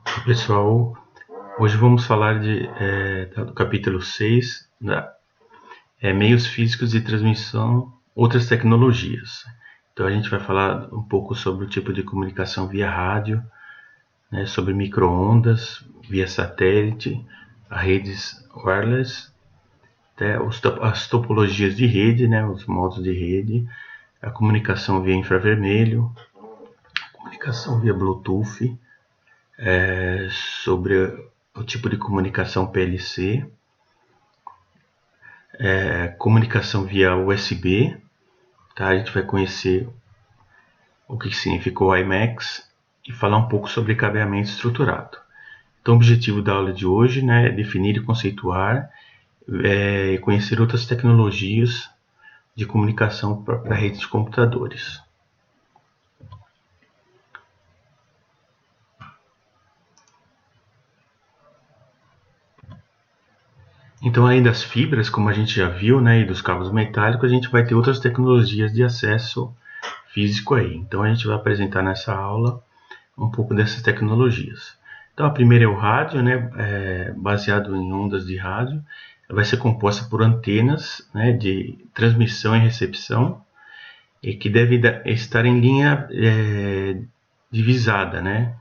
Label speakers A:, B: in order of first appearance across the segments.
A: Pessoal, hoje vamos falar do capítulo 6, meios físicos de transmissão, outras tecnologias. Então a gente vai falar um pouco sobre o tipo de comunicação via rádio, né, sobre micro-ondas, via satélite, as redes wireless, as topologias de rede, né, os modos de rede, a comunicação via infravermelho, comunicação via Bluetooth, sobre o tipo de comunicação PLC, comunicação via USB, tá? A gente vai conhecer o que significa o IMAX e falar um pouco sobre cabeamento estruturado. Então, o objetivo da aula de hoje, né, é definir e conceituar e conhecer outras tecnologias de comunicação para redes de computadores. Então, além das fibras, como a gente já viu, né, e dos cabos metálicos, a gente vai ter outras tecnologias de acesso físico aí. Então, a gente vai apresentar nessa aula um pouco dessas tecnologias. Então, a primeira é o rádio, né, baseado em ondas de rádio. Ela vai ser composta por antenas, né, de transmissão e recepção, e que deve estar em linha divisada, né,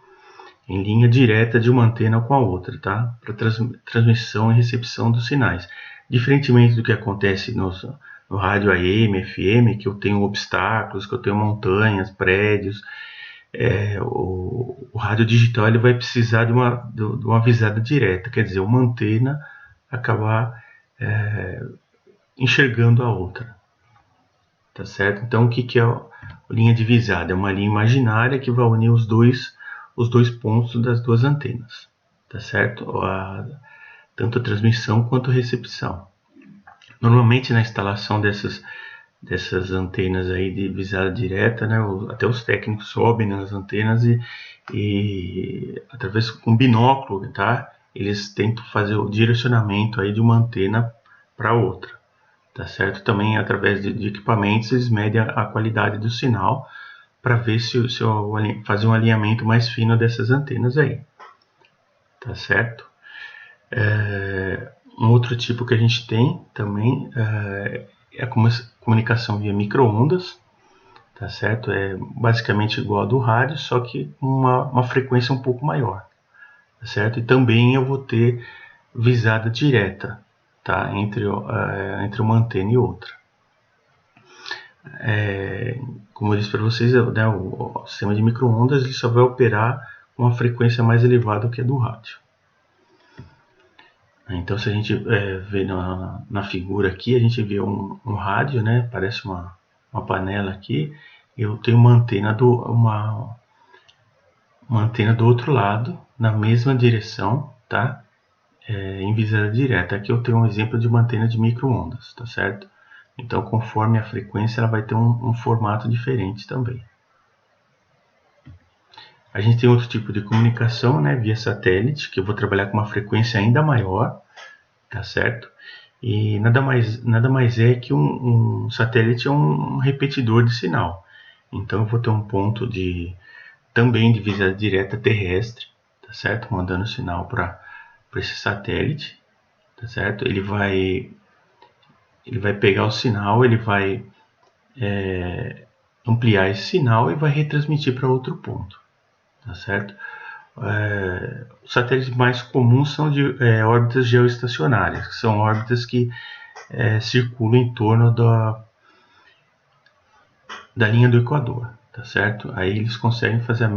A: em linha direta de uma antena com a outra, tá? Para transmissão e recepção dos sinais. Diferentemente do que acontece no rádio AM, FM, que eu tenho obstáculos, que eu tenho montanhas, prédios, o rádio digital ele vai precisar de uma visada direta, quer dizer, uma antena acabar enxergando a outra, tá certo? Então, o que é a linha de visada? É uma linha imaginária que vai unir os dois pontos das duas antenas, tá certo? Tanto a transmissão quanto a recepção. Normalmente, na instalação dessas antenas aí de visada direta, né, até os técnicos sobem nas antenas e através com binóculo, tá, eles tentam fazer o direcionamento aí de uma antena para outra, tá certo? Também através de equipamentos eles medem a qualidade do sinal para ver se fazer um alinhamento mais fino dessas antenas aí, tá certo? Um outro tipo que a gente tem também é a comunicação via micro-ondas, tá certo? É basicamente igual a do rádio, só que uma frequência um pouco maior, tá certo? E também eu vou ter visada direta, tá? Entre uma antena e outra. Como eu disse para vocês, né, o sistema de micro-ondas ele só vai operar com uma frequência mais elevada que a do rádio. Então, se a gente vê na figura aqui, a gente vê um rádio, né? Parece uma panela aqui. Eu tenho uma antena do outro lado, na mesma direção, tá? Em visada direta. Aqui eu tenho um exemplo de uma antena de micro-ondas, tá certo? Então, conforme a frequência, ela vai ter um formato diferente também. A gente tem outro tipo de comunicação, né? Via satélite, que eu vou trabalhar com uma frequência ainda maior, tá certo? E nada mais é que um satélite é um repetidor de sinal. Então eu vou ter um ponto também de visada direta terrestre, tá certo? Mandando sinal para esse satélite, tá certo? Ele vai pegar o sinal, ele vai ampliar esse sinal e vai retransmitir para outro ponto, tá certo? Os satélites mais comuns são de órbitas geoestacionárias, que são órbitas que circulam em torno da linha do Equador, tá certo? Aí eles conseguem fazer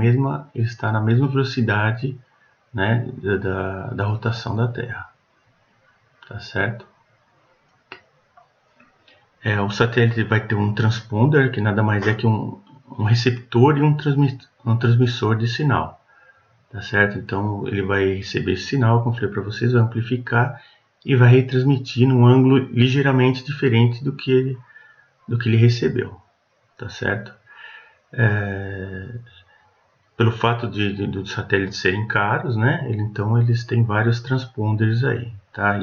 A: eles estão na mesma velocidade, né, da rotação da Terra, tá certo? O satélite vai ter um transponder, que nada mais é que um receptor e um transmissor de sinal, tá certo? Então ele vai receber esse sinal, como eu falei para vocês, vai amplificar e vai retransmitir num ângulo ligeiramente diferente do que ele recebeu, tá certo? Pelo fato dos satélites serem caros, né? Então eles têm vários transponders aí, tá?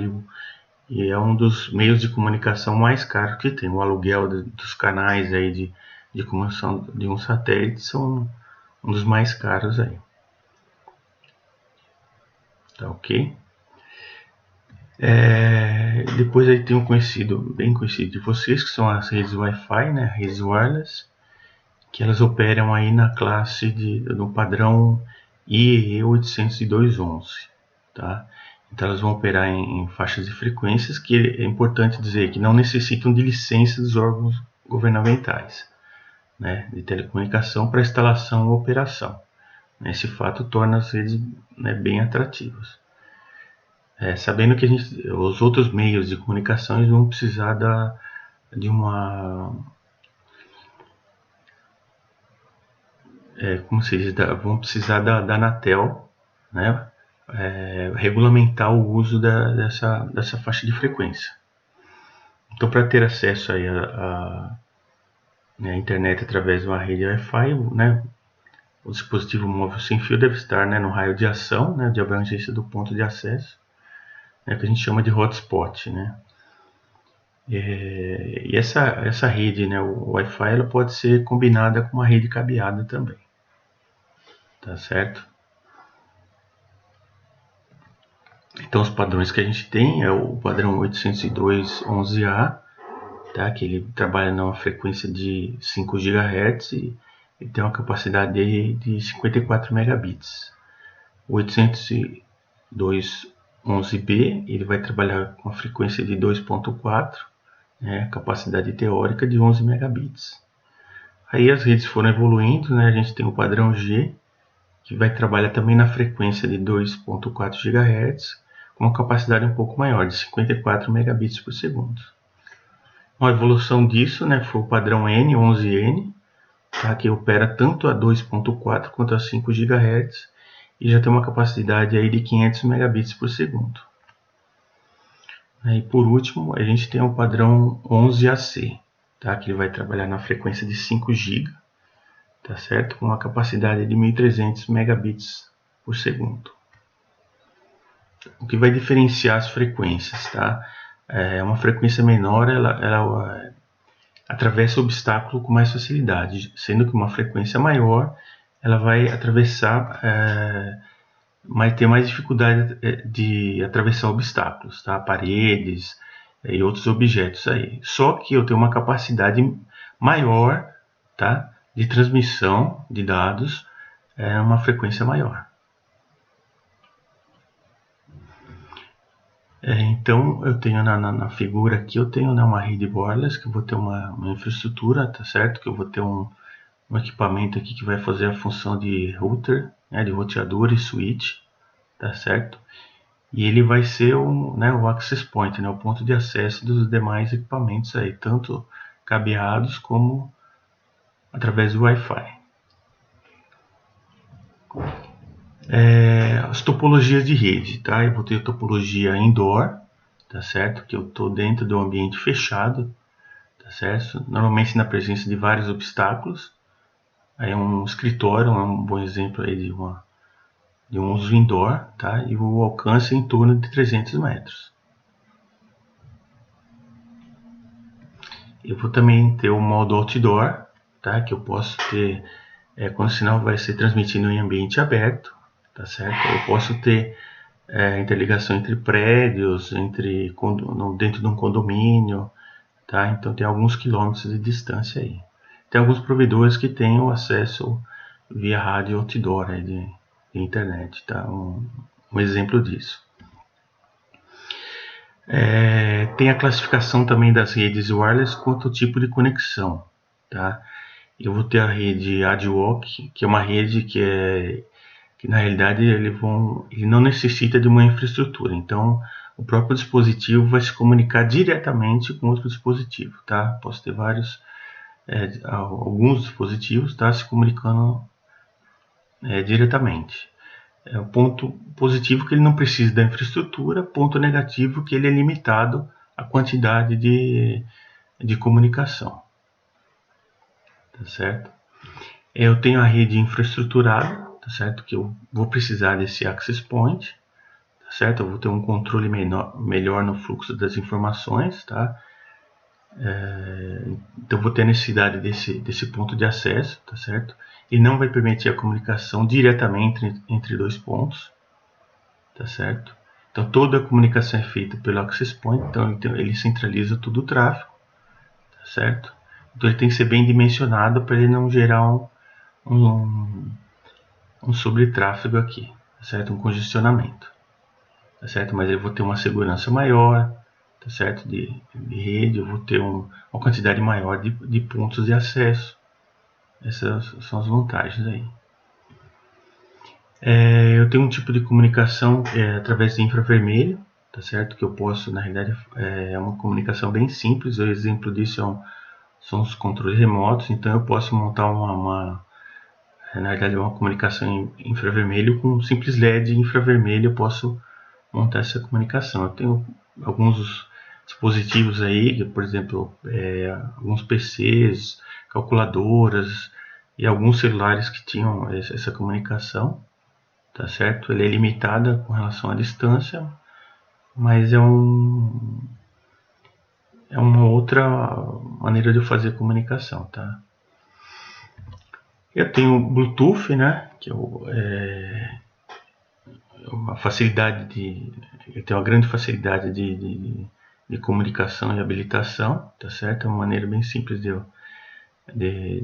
A: E é um dos meios de comunicação mais caros que tem. O aluguel dos canais aí de comunicação de um satélite são um dos mais caros aí. tá ok? Depois aí tem um bem conhecido de vocês, que são as redes Wi-Fi, né, redes wireless, que elas operam aí na classe no padrão IEEE 802.11, tá? Então elas vão operar em faixas de frequências que é importante dizer que não necessitam de licença dos órgãos governamentais, né, de telecomunicação para instalação ou operação. Esse fato torna as redes, né, bem atrativas. Sabendo que os outros meios de comunicação vão precisar de uma, como se diz, vão precisar da Anatel, né, regulamentar o uso dessa faixa de frequência. Então, para ter acesso aí à internet através de uma rede Wi-Fi, né, o dispositivo móvel sem fio deve estar, né, no raio de ação, né, de abrangência do ponto de acesso, né, que a gente chama de hotspot, né. E essa rede, né, o Wi-Fi, ela pode ser combinada com uma rede cabeada também, tá certo? Então os padrões que a gente tem é o padrão 802.11a, tá, que ele trabalha numa frequência de 5 GHz e tem uma capacidade de 54 megabits. O 802.11b ele vai trabalhar com a frequência de 2.4, né, capacidade teórica de 11 megabits. Aí as redes foram evoluindo, né, a gente tem o padrão G, que vai trabalhar também na frequência de 2.4 GHz, com uma capacidade um pouco maior, de 54 megabits por segundo. Uma evolução disso, né, foi o padrão N11N, tá, que opera tanto a 2.4 quanto a 5 GHz e já tem uma capacidade aí de 500 megabits por segundo. E por último, a gente tem o padrão 11AC, tá, que ele vai trabalhar na frequência de 5 GB, tá certo? Com uma capacidade de 1300 megabits por segundo. O que vai diferenciar as frequências, tá? Uma frequência menor, ela atravessa o obstáculo com mais facilidade, sendo que uma frequência maior, ela vai atravessar, vai ter mais dificuldade de atravessar obstáculos, tá? Paredes e outros objetos aí. Só que eu tenho uma capacidade maior, tá, de transmissão de dados, uma frequência maior. Então eu tenho na figura aqui, eu tenho, né, uma rede wireless, que eu vou ter uma infraestrutura, tá certo? Que eu vou ter um equipamento aqui que vai fazer a função de router, né, de roteador e switch, tá certo? E ele vai ser o access point, né, o ponto de acesso dos demais equipamentos aí, tanto cabeados como através do Wi-Fi. As topologias de rede, tá? Eu vou ter topologia indoor, tá certo? Que eu estou dentro de um ambiente fechado, tá certo? Normalmente na presença de vários obstáculos. Aí um escritório é um bom exemplo aí de um uso indoor, tá? E o alcance em torno de 300 metros. Eu vou também ter o modo outdoor, tá? Que eu posso ter quando o sinal vai ser transmitido em ambiente aberto, tá certo? Eu posso ter interligação entre prédios, dentro de um condomínio, tá? Então tem alguns quilômetros de distância aí. Tem alguns provedores que têm o acesso via rádio outdoor, né, de internet, tá? Um exemplo disso. Tem a classificação também das redes wireless quanto ao tipo de conexão, tá? Eu vou ter a rede ad hoc, que é uma rede que na realidade ele não necessita de uma infraestrutura. Então, o próprio dispositivo vai se comunicar diretamente com outro dispositivo, tá? Posso ter alguns dispositivos, tá, se comunicando diretamente. O ponto positivo que ele não precisa da infraestrutura, ponto negativo que ele é limitado à quantidade de comunicação, tá certo? Eu tenho a rede infraestruturada, tá certo? Que eu vou precisar desse access point, tá certo? Eu vou ter um controle melhor no fluxo das informações, tá? Então vou ter a necessidade desse ponto de acesso, tá certo? E não vai permitir a comunicação diretamente entre dois pontos. tá certo? Então toda a comunicação é feita pelo Access Point, então ele centraliza todo o tráfego, tá certo? Então ele tem que ser bem dimensionado para ele não gerar um sobretráfego aqui, tá certo? Um congestionamento, tá certo? Mas eu vou ter uma segurança maior, tá certo? De rede, eu vou ter uma quantidade maior de pontos de acesso. Essas são as vantagens aí. Eu tenho um tipo de comunicação através de infravermelho, tá certo? Que eu posso, na realidade, é uma comunicação bem simples. O exemplo disso são os controles remotos. Então eu posso montar na realidade, uma comunicação em infravermelho com um simples LED infravermelho. Eu posso montar essa comunicação. Eu tenho alguns dispositivos aí, por exemplo, alguns PCs, calculadoras e alguns celulares que tinham essa comunicação, tá certo? Ele é limitada com relação à distância, mas é uma outra maneira de fazer comunicação, tá? Eu tenho Bluetooth, né? Que uma facilidade eu tenho uma grande facilidade de comunicação e habilitação, tá certo? É uma maneira bem simples de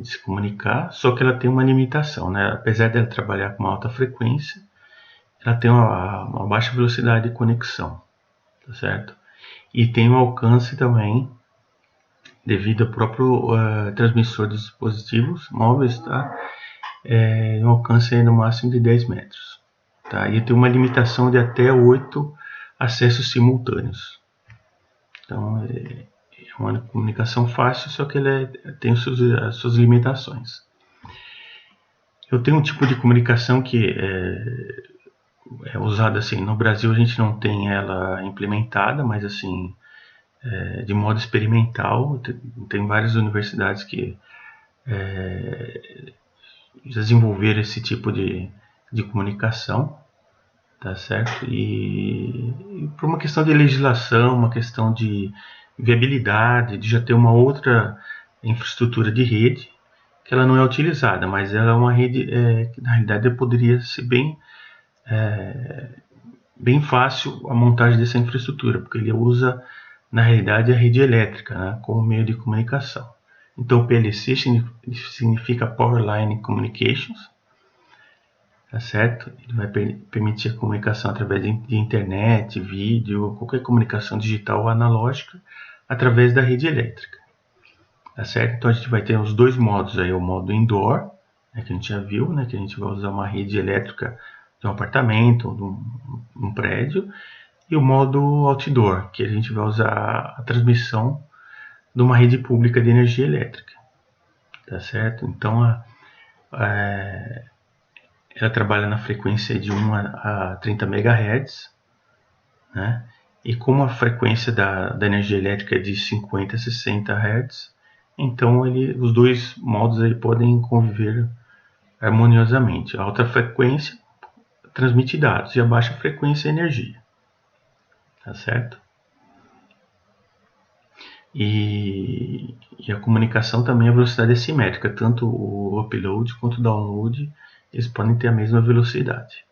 A: se comunicar, só que ela tem uma limitação, né? Apesar dela trabalhar com uma alta frequência, ela tem uma baixa velocidade de conexão, tá certo? E tem um alcance também, devido ao próprio transmissor dos dispositivos móveis, tá? Um alcance aí no máximo de 10 metros. Tá? E tem uma limitação de até 8 acessos simultâneos. Então é uma comunicação fácil, só que ela tem as suas limitações. Eu tenho um tipo de comunicação que é usada assim, no Brasil a gente não tem ela implementada, mas assim, de modo experimental, tem várias universidades que desenvolveram esse tipo de comunicação, tá certo? E por uma questão de legislação, uma questão de viabilidade, de já ter uma outra infraestrutura de rede, que ela não é utilizada, mas ela é uma rede que na realidade poderia ser bem fácil a montagem dessa infraestrutura, porque ele usa na realidade a rede elétrica, né, como meio de comunicação. Então PLC significa Power Line Communications, tá certo? Ele vai permitir a comunicação através de internet, vídeo, qualquer comunicação digital ou analógica através da rede elétrica, tá certo? Então a gente vai ter os dois modos aí, o modo indoor, né, que a gente já viu, né, que a gente vai usar uma rede elétrica de um apartamento, de um prédio, e o modo outdoor, que a gente vai usar a transmissão de uma rede pública de energia elétrica, tá certo? Então ela trabalha na frequência de 1 a 30 MHz, né? E como a frequência da energia elétrica é de 50 a 60 Hz, então os dois modos aí podem conviver harmoniosamente. A alta frequência transmite dados e a baixa frequência energia, tá certo? E a comunicação também, a velocidade é simétrica, tanto o upload quanto o download, eles podem ter a mesma velocidade.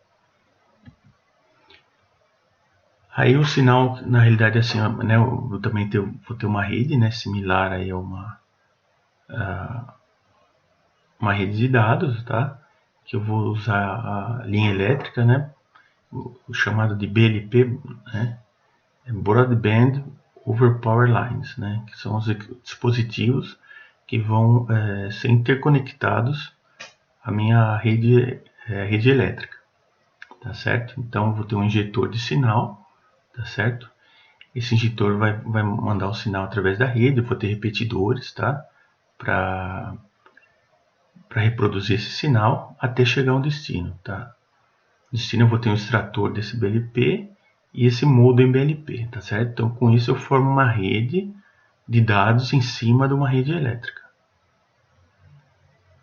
A: Aí o sinal, na realidade, assim, né, eu também vou ter uma rede, né, similar aí a uma rede de dados, tá? Que eu vou usar a linha elétrica, né, o chamado de BLP, né, Broadband Over Power Lines, né, que são os dispositivos que vão ser interconectados à minha rede elétrica, tá certo? Então eu vou ter um injetor de sinal, tá certo? Esse injetor vai mandar o sinal através da rede, eu vou ter repetidores, tá? Para reproduzir esse sinal até chegar ao destino, tá? No destino eu vou ter um extrator desse BLP e esse modem BLP, tá certo? Então com isso eu formo uma rede de dados em cima de uma rede elétrica,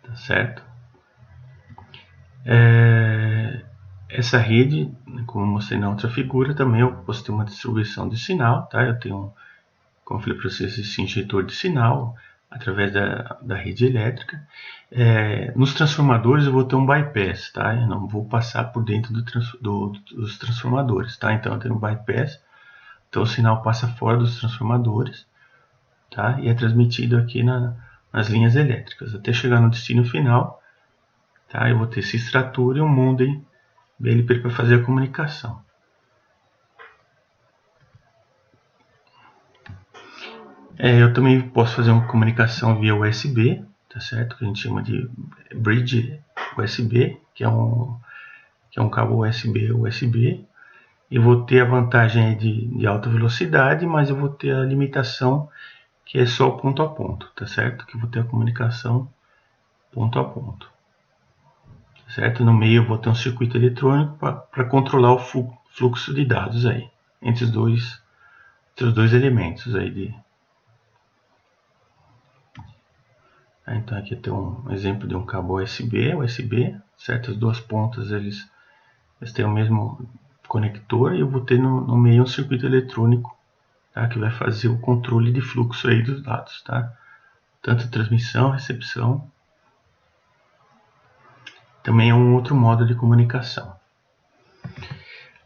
A: tá certo? Essa rede, como eu mostrei na outra figura, também eu posso ter uma distribuição de sinal, tá? Eu tenho, como eu falei para vocês, esse injetor de sinal. através da rede elétrica. Nos transformadores eu vou ter um bypass, tá? Eu não vou passar por dentro dos transformadores, tá? Então eu tenho um bypass, então o sinal passa fora dos transformadores, tá? E é transmitido aqui nas linhas elétricas até chegar no destino final, tá? Eu vou ter esse extrator e um modem BLP para fazer a comunicação. Eu também posso fazer uma comunicação via USB, tá certo? Que a gente chama de bridge USB, que é um cabo USB. E vou ter a vantagem de alta velocidade, mas eu vou ter a limitação que é só ponto a ponto, tá certo? Que eu vou ter a comunicação ponto a ponto, tá certo? No meio eu vou ter um circuito eletrônico para controlar o fluxo de dados aí entre os dois elementos aí Então aqui tem um exemplo de um cabo USB, certo? As duas pontas eles têm o mesmo conector e eu vou ter no meio um circuito eletrônico, tá? Que vai fazer o controle de fluxo aí dos dados, tá? Tanto transmissão, recepção. Também é um outro modo de comunicação.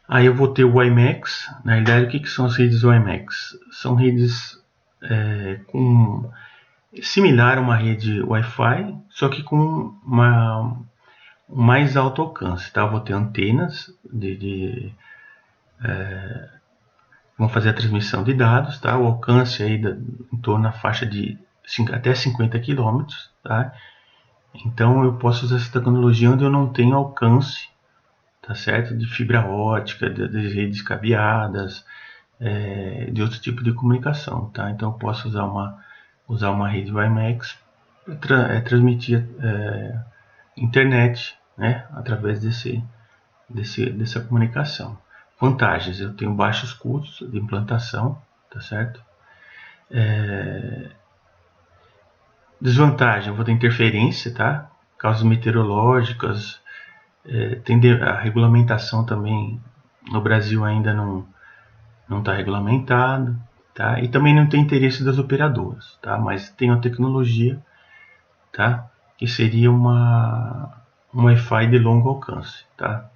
A: Aí eu vou ter o WiMAX. Na realidade, o que são as redes WiMAX? São redes similar a uma rede Wi-Fi, só que com um mais alto alcance, tá? Eu vou ter antenas vão fazer a transmissão de dados, tá? O alcance aí em torno da faixa de até 50 km, tá? Então eu posso usar essa tecnologia onde eu não tenho alcance, tá certo? De fibra ótica, de redes cabeadas, de outro tipo de comunicação, tá? Então eu posso usar uma rede WiMAX para transmitir internet, né? Através dessa comunicação. Vantagens: eu tenho baixos custos de implantação, tá certo? Desvantagem: eu vou ter interferência, tá? Causas meteorológicas, a regulamentação também no Brasil ainda não está regulamentado, tá? E também não tem interesse das operadoras, tá? Mas tem uma tecnologia, tá? Que seria um Wi-Fi de longo alcance, tá?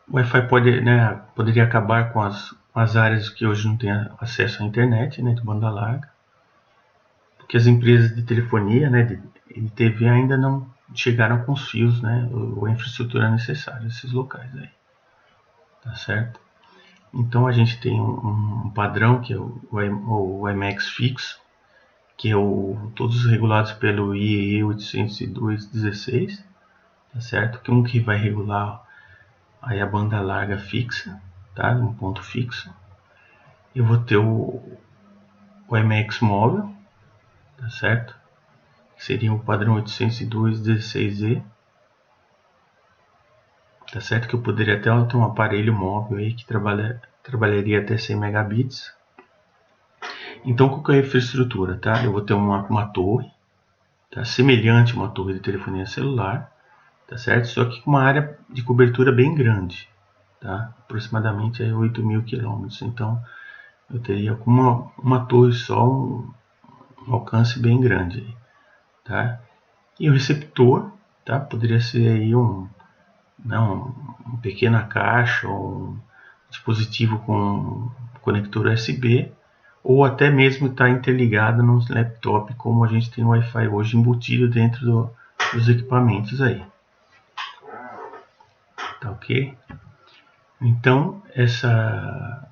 A: O Wi-Fi poderia acabar com as áreas que hoje não têm acesso à internet, né, de banda larga, porque as empresas de telefonia, né, de TV ainda não chegaram com os fios, né, ou a infraestrutura necessária nesses locais aí, tá certo? Então a gente tem um padrão que é o WiMAX fixo, que é todos regulados pelo IEE 802.16, tá certo? Que que vai regular aí a banda larga fixa, tá? Um ponto fixo. Eu vou ter o WiMAX móvel, tá certo? Que seria o padrão 802.16e, tá certo? Que eu poderia até ter um aparelho móvel aí que trabalharia até 100 megabits. Então, qual que é a infraestrutura, tá? Eu vou ter uma torre, tá? Semelhante a uma torre de telefonia celular, tá certo? Só que com uma área de cobertura bem grande, tá? Aproximadamente 8.000 quilômetros. Então, eu teria com uma torre só um alcance bem grande, tá? E o receptor, tá? Poderia ser aí uma pequena caixa ou um dispositivo com conector USB, ou até mesmo estar interligado num laptop, como a gente tem o Wi-Fi hoje embutido dentro dos equipamentos aí. Tá ok? Então essa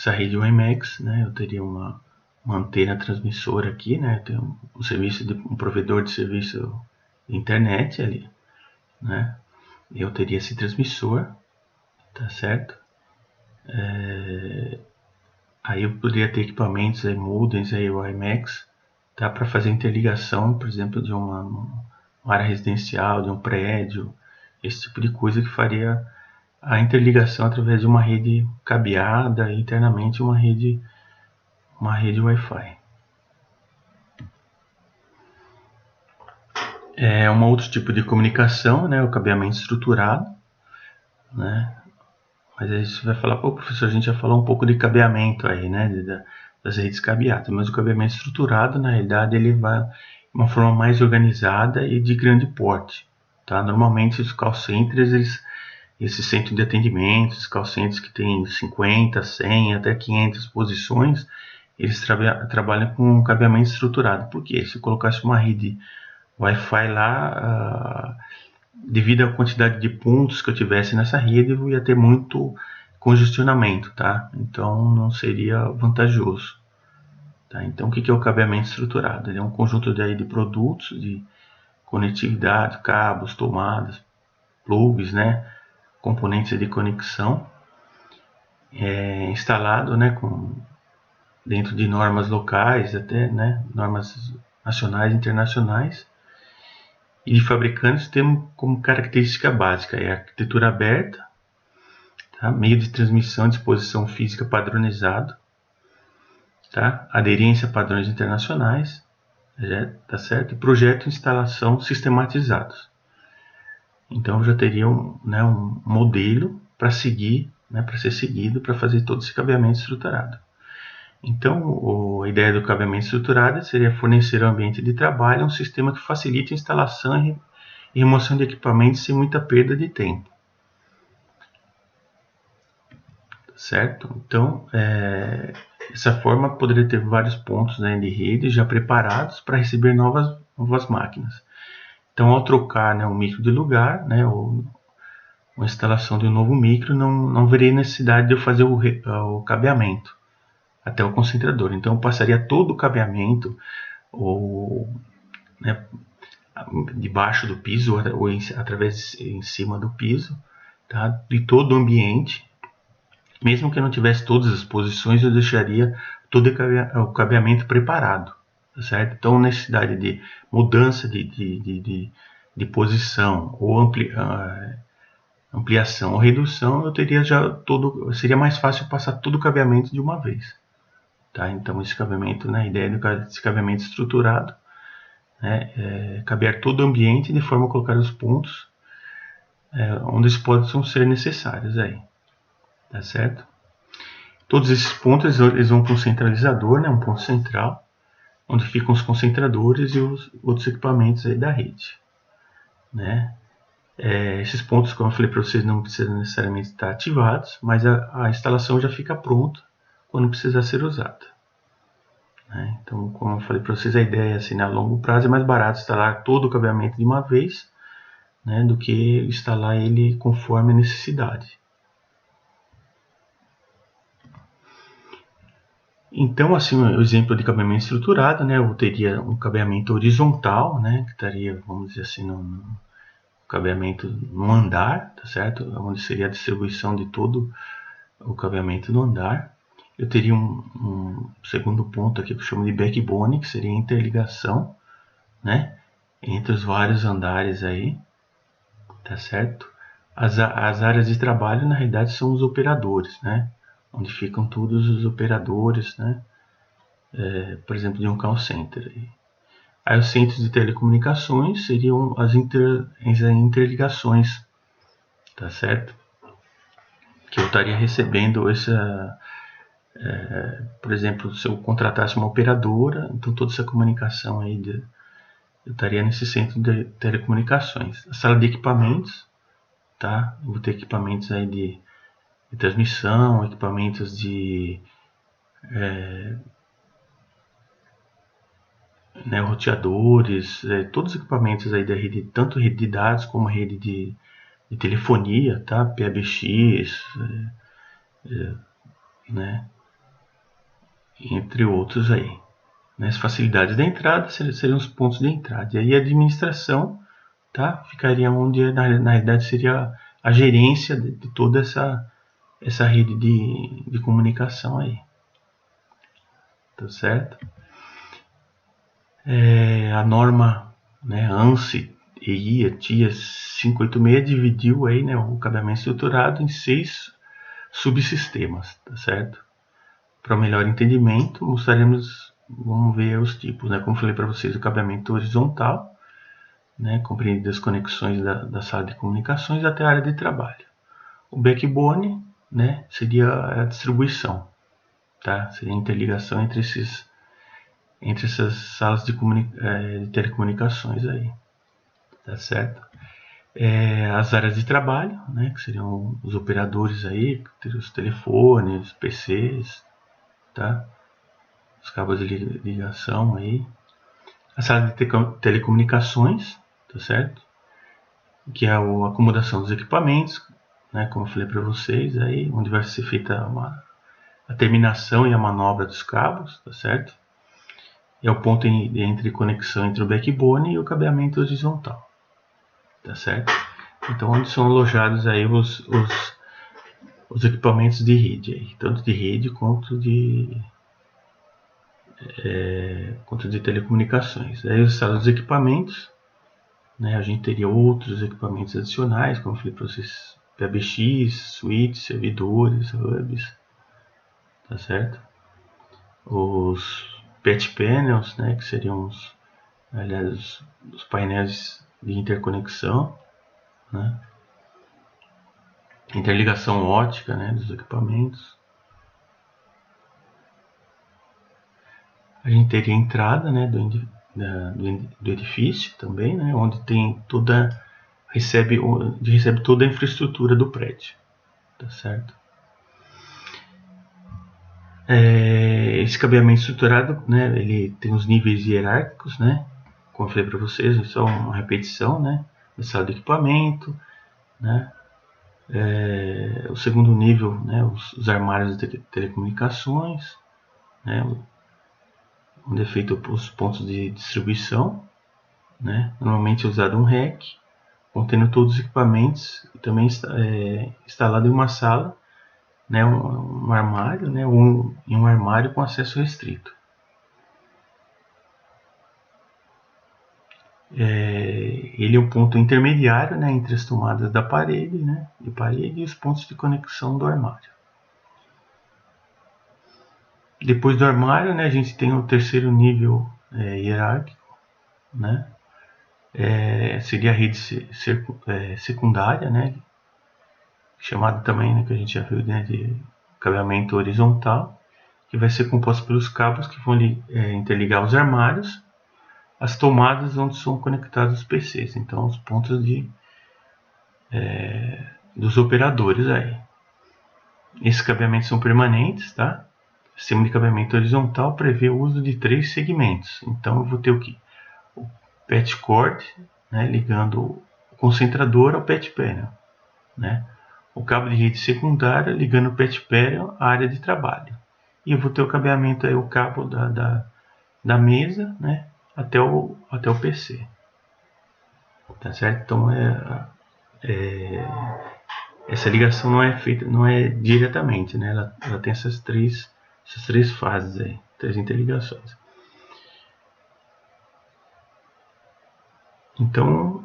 A: rede WiMAX, né, eu teria uma antena transmissora aqui, né, tem um provedor de serviço de internet ali, né, eu teria esse transmissor, tá certo? Aí eu poderia ter equipamentos aí, modems aí, WiMAX, tá, para fazer interligação, por exemplo, de uma área residencial, de um prédio, esse tipo de coisa que faria a interligação através de uma rede cabeada, internamente uma rede Wi-Fi. É um outro tipo de comunicação, né, o cabeamento estruturado, né? Mas aí você vai falar, pô, professor, a gente já falou um pouco de cabeamento aí, né, das redes cabeadas, mas o cabeamento estruturado, na realidade, ele vai de uma forma mais organizada e de grande porte. Tá? Normalmente os call centers, esses centros de atendimento, os call centers que tem 50, 100, até 500 posições, eles trabalham com cabeamento estruturado. Por quê? Se eu colocasse uma rede Wi-Fi lá, devido à quantidade de pontos que eu tivesse nessa rede, eu ia ter muito congestionamento, tá? Então não seria vantajoso. Tá? Então o que é o cabeamento estruturado? Ele é um conjunto de produtos, de conectividade, cabos, tomadas, plugs, né? Componentes de conexão, instalado, né, dentro de normas locais, até, né, normas nacionais e internacionais. E de fabricantes temos como característica básica a arquitetura aberta, tá? Meio de transmissão e disposição física padronizado, tá? Aderência a padrões internacionais, tá certo? E projeto e instalação sistematizados. Então já teria um modelo para seguir, né, para ser seguido, para fazer todo esse cabeamento estruturado. Então, a ideia do cabeamento estruturado seria fornecer ao ambiente de trabalho um sistema que facilite a instalação e remoção de equipamentos sem muita perda de tempo. Certo? Então, dessa forma, poderia ter vários pontos, né, de rede já preparados para receber novas máquinas. Então, ao trocar, né, um micro de lugar, né, ou uma instalação de um novo micro, não haveria necessidade de eu fazer o cabeamento até o concentrador. Então, eu passaria todo o cabeamento né, debaixo do piso ou através em cima do piso, tá, de todo o ambiente. Mesmo que eu não tivesse todas as posições, eu deixaria todo o cabeamento preparado, tá certo? Então, necessidade de mudança de posição ou ampliação ou redução, eu teria seria mais fácil passar todo o cabeamento de uma vez, tá? Então, esse cabeamento, né, a ideia desse cabeamento estruturado, né, cabear todo o ambiente de forma a colocar os pontos onde eles possam ser necessários aí, tá certo? Todos esses pontos eles vão para um centralizador, né, um ponto central, onde ficam os concentradores e os outros equipamentos aí da rede, né? Esses pontos, como eu falei para vocês, não precisam necessariamente estar ativados, mas a instalação já fica pronta quando precisar ser usada, né? Então, como eu falei para vocês, a ideia é assim, a longo prazo é mais barato instalar todo o cabeamento de uma vez, né, do que instalar ele conforme a necessidade. Então, assim, o exemplo de cabeamento estruturado, né, eu teria um cabeamento horizontal, né, que estaria, vamos dizer assim, no cabeamento no andar, tá certo? Onde seria a distribuição de todo o cabeamento no andar. Eu teria um segundo ponto aqui que eu chamo de backbone, que seria a interligação, né, entre os vários andares aí, tá certo? As áreas de trabalho, na realidade, são os operadores, né, onde ficam todos os operadores, né, por exemplo, de um call center. Aí os centros de telecomunicações seriam as interligações, tá certo? Que eu estaria recebendo por exemplo, se eu contratasse uma operadora, então toda essa comunicação aí eu estaria nesse centro de telecomunicações. A sala de equipamentos, tá? Eu vou ter equipamentos aí de transmissão, equipamentos de né, roteadores, todos os equipamentos aí da rede, tanto rede de dados como rede de telefonia, tá? PBX, né? Entre outros aí. As facilidades da entrada seriam os pontos de entrada. E aí a administração, tá? Ficaria onde na realidade seria a gerência de toda essa rede de comunicação aí. Tá certo? A norma, né, ANSI e TIA 586 dividiu aí, né, o cabeamento estruturado em 6 subsistemas, tá certo? Para melhor entendimento, vamos ver os tipos, né? Como falei para vocês, o cabeamento horizontal, né, compreendendo as conexões da sala de comunicações até a área de trabalho. O backbone, né, seria a distribuição, tá? Seria a interligação entre essas salas de telecomunicações aí, tá certo? As áreas de trabalho, né, que seriam os operadores aí, os telefones, PCs, tá? Os cabos de ligação aí. A sala de telecomunicações, tá certo? Que é a acomodação dos equipamentos, né, como eu falei para vocês, aí, onde vai ser feita a terminação e a manobra dos cabos, tá certo? É o ponto entre conexão entre o backbone e o cabeamento horizontal, tá certo? Então, onde são alojados aí os equipamentos de rede, aí, tanto de rede quanto de telecomunicações. Aí os salas dos equipamentos, né, a gente teria outros equipamentos adicionais, como eu falei para vocês, PBX, switches, servidores, hubs, tá certo? Os patch panels, né, que seriam os painéis de interconexão, né, interligação ótica, né, dos equipamentos. A gente teria a entrada, né, do edifício também, né, onde tem recebe toda a infraestrutura do prédio, tá certo? Esse cabeamento estruturado, né, ele tem os níveis hierárquicos, né, como eu falei para vocês, só uma repetição, né, da sala de equipamento, né, o segundo nível, né, os armários de telecomunicações, né, onde é feito os pontos de distribuição, né, normalmente é usado um rack, contendo todos os equipamentos, e também instalado em uma sala, né, um armário, né, em um armário com acesso restrito. Ele é um ponto intermediário, né, entre as tomadas da parede, né, e os pontos de conexão do armário. Depois do armário, né, a gente tem o terceiro nível hierárquico, né, seria a rede secundária, né, chamada também, né, que a gente já viu, né, de cabeamento horizontal, que vai ser composto pelos cabos que vão interligar os armários, as tomadas onde são conectados os PCs, então os pontos dos operadores aí. Esses cabeamentos são permanentes, tá? O sistema de cabeamento horizontal prevê o uso de 3 segmentos. Então eu vou ter o que? O patch cord, né, ligando o concentrador ao patch panel, né? O cabo de rede secundária ligando o patch panel à área de trabalho. E eu vou ter o cabeamento aí, o cabo da mesa, né, até o PC. Tá certo? Então essa ligação não é diretamente, né? Ela tem essas três fases aí, 3 interligações. Então,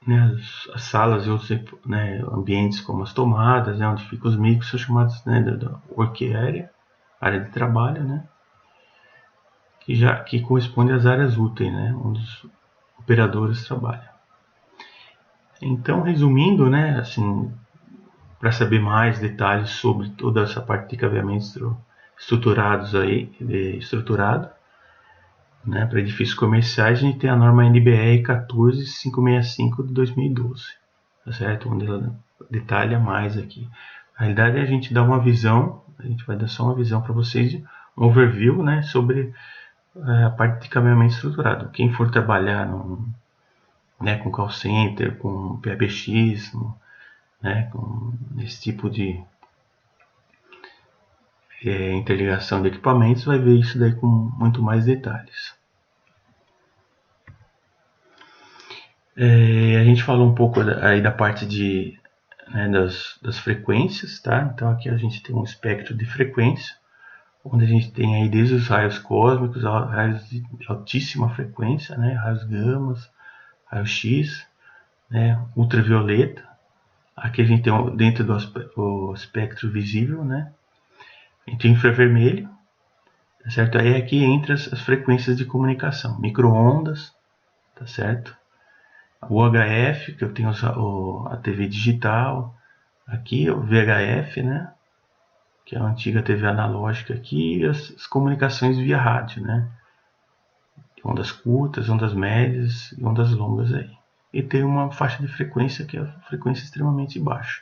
A: né, as salas e outros, né, ambientes como as tomadas, né, onde ficam os micros, são chamados, né, da work area, área de trabalho, né, que corresponde às áreas úteis, né, onde os operadores trabalham. Então, resumindo, né, assim, para saber mais detalhes sobre toda essa parte de cabeamento estruturado, né, para edifícios comerciais, a gente tem a norma NBR 14565 de 2012, tá certo? Onde ela detalha mais aqui. A realidade é a gente dar uma visão, a gente vai dar só uma visão para vocês, um overview, né, sobre a parte de cabeamento estruturado. Quem for trabalhar né, com call center, com PBX, né, com esse tipo de interligação de equipamentos, vai ver isso daí com muito mais detalhes. A gente falou um pouco aí da parte né, das frequências, tá? Então aqui a gente tem um espectro de frequência, onde a gente tem aí desde os raios cósmicos, raios de altíssima frequência, né, raios gamas, raios X, né, ultravioleta. Aqui a gente tem dentro do espectro visível, né, a gente tem infravermelho, tá certo? Aí aqui entra as frequências de comunicação, micro-ondas, tá certo? O UHF, que eu tenho a TV digital, aqui o VHF, né? que é a antiga TV analógica aqui, e as comunicações via rádio, né? Ondas curtas, ondas médias e ondas longas aí. E tem uma faixa de frequência que é a frequência extremamente baixa.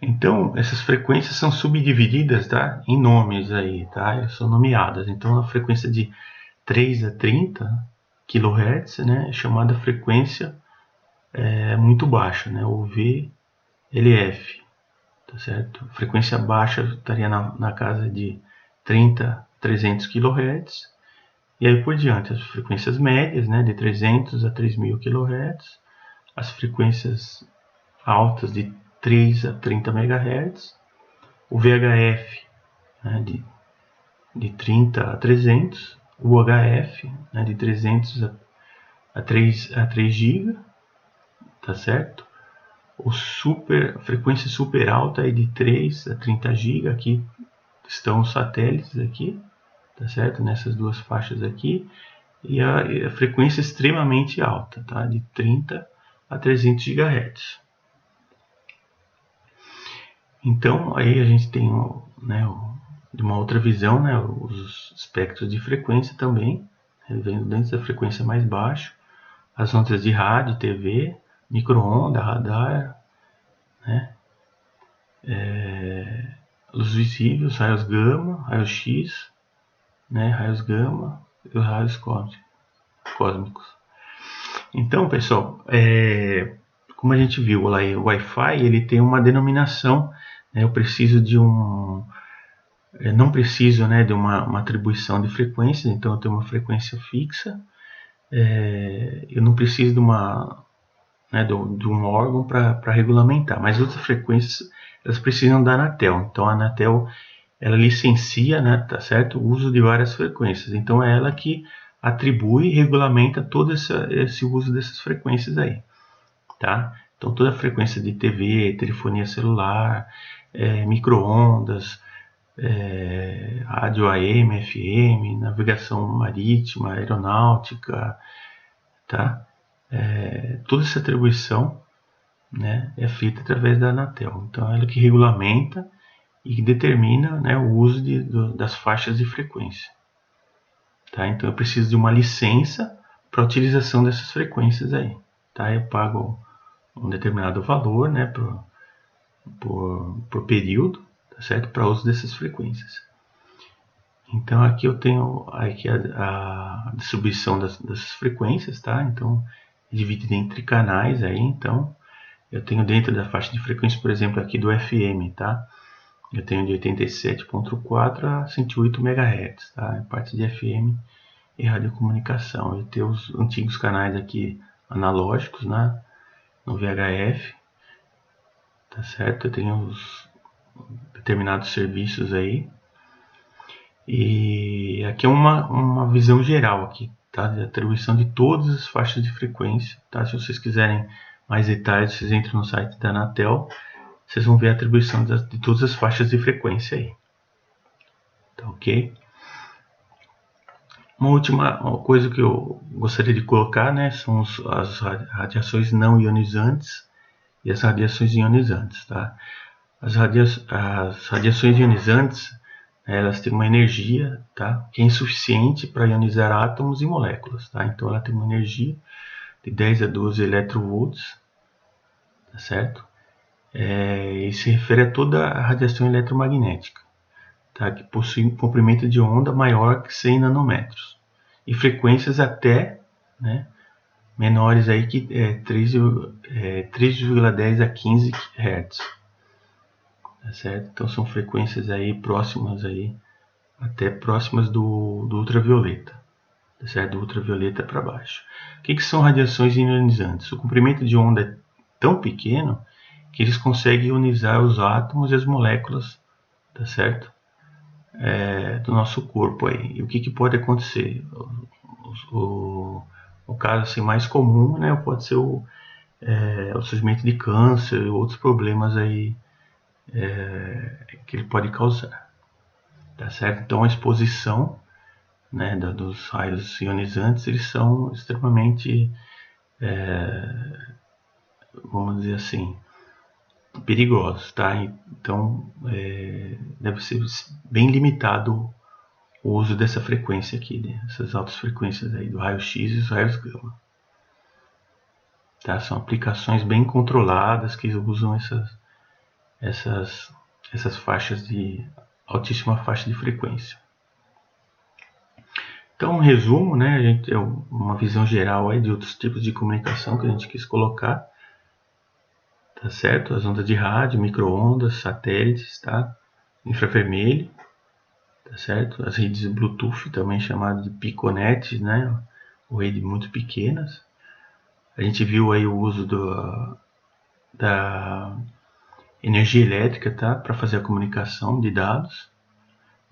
A: Então, essas frequências são subdivididas, tá, em nomes aí, tá? Elas são nomeadas. Então, a frequência de 3 a 30 kHz, né, é chamada frequência muito baixa, né, ou VLF, tá certo? A frequência baixa estaria na casa de 30 a 300 kHz, e aí por diante, as frequências médias, né, de 300 a 3000 kHz, as frequências altas de 3 a 30 MHz, o VHF, né, de 30 a 300, o HF, né, de 300 a 3 GB, tá certo? A frequência super alta é de 3 a 30 GB, aqui estão os satélites aqui, tá certo? Nessas duas faixas aqui, e a frequência extremamente alta, tá? De 30 a 300 GHz. Então, aí a gente tem, né, de uma outra visão, né, os espectros de frequência também, vendo dentro da frequência mais baixa, as ondas de rádio, TV, micro-onda, radar, né, luz visível, raios gama, raios X, né, raios gama e os raios cósmicos. Então, pessoal, como a gente viu lá, o Wi-Fi ele tem uma denominação, né, eu preciso de não preciso, né, de uma atribuição de frequências, então eu tenho uma frequência fixa, eu não preciso de né, de um órgão para regulamentar, mas outras frequências elas precisam da Anatel. Então a Anatel ela licencia, né, tá certo, o uso de várias frequências. Então é ela que atribui e regulamenta todo esse uso dessas frequências aí, tá? Então toda a frequência de TV, telefonia celular, micro-ondas, rádio AM, FM, navegação marítima, aeronáutica, tá? Toda essa atribuição, né, é feita através da Anatel. Então ela que regulamenta e que determina, né, o uso das faixas de frequência. Tá? Então eu preciso de uma licença para a utilização dessas frequências aí. Tá? Eu pago um determinado valor, né, por período, tá certo? Para uso dessas frequências. Então aqui eu tenho aqui a distribuição dessas frequências, tá? Então é dividida entre canais aí, então eu tenho dentro da faixa de frequência, por exemplo, aqui do FM, tá? Eu tenho de 87.4 a 108 MHz, tá? A parte de FM e radiocomunicação. Eu tenho os antigos canais aqui analógicos, né? No VHF, tá certo? Eu tenho os determinados serviços aí. E aqui é uma visão geral aqui, tá? De atribuição de todas as faixas de frequência, tá? Se vocês quiserem mais detalhes, vocês entram no site da Anatel, vocês vão ver a atribuição de todas as faixas de frequência aí. Tá ok? Uma última coisa que eu gostaria de colocar, né, são as radiações não ionizantes e as radiações ionizantes, tá? As radiações ionizantes, elas têm uma energia, tá, que é insuficiente para ionizar átomos e moléculas, tá? Então ela tem uma energia de 10 a 12 electrovolts, tá certo? E se refere a toda a radiação eletromagnética, tá, que possui um comprimento de onda maior que 100 nanômetros e frequências até, né, menores aí que 3,10 a 15 Hz, tá certo? Então são frequências aí próximas aí, até próximas do ultravioleta, tá certo? Do ultravioleta para baixo. O que são radiações ionizantes? O comprimento de onda é tão pequeno que eles conseguem ionizar os átomos e as moléculas, tá certo? Do nosso corpo aí. E o que pode acontecer? O caso assim, mais comum, né, pode ser o surgimento de câncer e outros problemas aí que ele pode causar, tá certo? Então a exposição, né, dos raios ionizantes, eles são extremamente, vamos dizer assim, perigosos, tá? Então, deve ser bem limitado o uso dessa frequência aqui, né? Essas altas frequências aí do raio-x e os raios gama. Tá? São aplicações bem controladas que usam essas faixas de altíssima faixa de frequência. Então, um resumo, né? A gente tem uma visão geral aí de outros tipos de comunicação que a gente quis colocar. Tá certo? As ondas de rádio, micro-ondas, satélites, tá? Infravermelho, tá certo? As redes Bluetooth, também chamadas de piconetes, né? Ou redes muito pequenas. A gente viu aí o uso da energia elétrica, tá? Para fazer a comunicação de dados.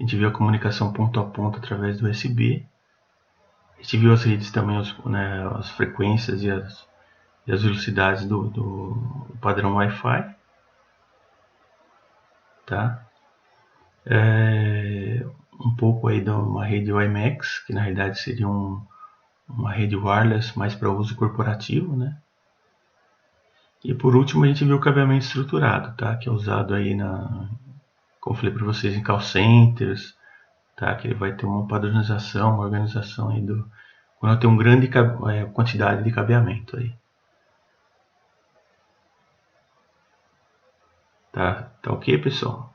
A: A gente viu a comunicação ponto a ponto através do USB. A gente viu as redes também, as frequências e as velocidades do padrão Wi-Fi, tá? Um pouco aí de uma rede WiMAX, que na realidade seria uma rede wireless mais para uso corporativo, né? E por último a gente viu o cabeamento estruturado, tá? Que é usado aí como falei para vocês, em call centers, tá? Que ele vai ter uma padronização, uma organização aí quando tem uma grande quantidade de cabeamento aí. Tá ok, pessoal?